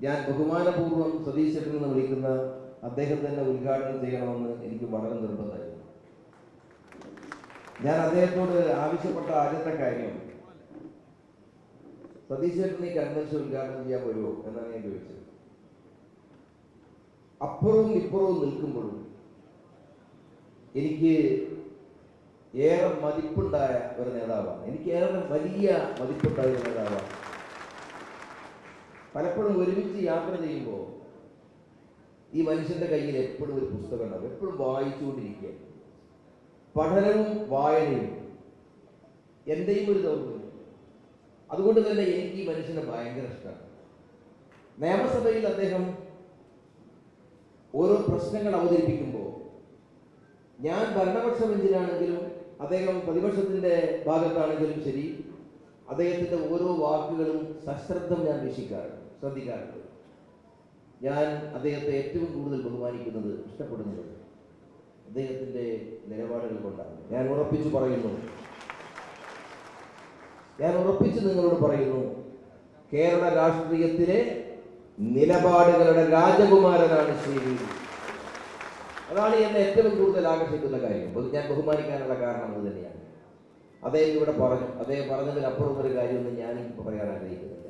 ഞാൻ ബഹുമാനപൂർവ്വം സതീശ് ചേട്ടൻ എന്ന് വിളിക്കുന്ന അദ്ദേഹം തന്നെ ഉദ്ഘാടനം ചെയ്യണമെന്ന് എനിക്ക് വളരെ നിർബന്ധമായിരുന്നു. ഞാൻ അദ്ദേഹത്തോട് ആവശ്യപ്പെട്ട ആദ്യത്തെ കാര്യം, സതീശ് ചേട്ടൻ ഈ കൺവെൻഷൻ ഉദ്ഘാടനം ചെയ്യാൻ വരുമോ എന്നാണ് ഞാൻ ചോദിച്ചത്. അപ്പുറവും ഇപ്പുറവും നിൽക്കുമ്പോഴും എനിക്ക് ഏറെ മതിപ്പുണ്ടായ ഒരു നേതാവാണ്. എനിക്ക് ഏറെ വലിയ മതിപ്പുണ്ടായ ഒരു നേതാവാണ്. പലപ്പോഴും ഒരുമിച്ച് യാത്ര ചെയ്യുമ്പോൾ ഈ മനുഷ്യന്റെ കയ്യിൽ എപ്പോഴും ഒരു പുസ്തകം ഉണ്ടാവും, എപ്പോഴും വായിച്ചുകൊണ്ടിരിക്കുക. പഠനവും വായനയും എന്റെയും ഒരു ദൗർബല്യം. അതുകൊണ്ട് തന്നെ എനിക്ക് ഈ മനുഷ്യനെ ഭയങ്കര ഇഷ്ടമാണ്. നിയമസഭയിൽ അദ്ദേഹം ഓരോ പ്രശ്നങ്ങൾ അവതരിപ്പിക്കുമ്പോൾ ഞാൻ ഭരണപക്ഷ ബെഞ്ചിലാണെങ്കിലും അദ്ദേഹം പ്രതിപക്ഷത്തിന്റെ ഭാഗത്താണെങ്കിലും ശരി, അദ്ദേഹത്തിന്റെ ഓരോ വാക്കുകളും സശ്രദ്ധം ഞാൻ ശ്രദ്ധിക്കാറുണ്ട്. ഞാൻ അദ്ദേഹത്തെ ഏറ്റവും കൂടുതൽ ബഹുമാനിക്കുന്നത്, ഇഷ്ടപ്പെടുന്നത് അദ്ദേഹത്തിന്റെ നിലപാടുകൾ കൊണ്ടാണ്. ഞാൻ ഉറപ്പിച്ച് നിങ്ങളോട് പറയുന്നു, കേരള രാഷ്ട്രീയത്തിലെ നിലപാടുകളുടെ രാജകുമാരനാണ് ശ്രീ. അതാണ് എന്നെ ഏറ്റവും കൂടുതൽ ആകർഷിക്കുന്ന കാര്യം. ഞാൻ ബഹുമാനിക്കാനുള്ള കാരണം അത് തന്നെയാണ്. അദ്ദേഹം ഇവിടെ പറഞ്ഞു, അദ്ദേഹം പറഞ്ഞതിൽ അപ്പുറം ഒരു കാര്യമൊന്നും ഞാനിപ്പോൾ പറയാൻ ആഗ്രഹിക്കുന്നില്ല.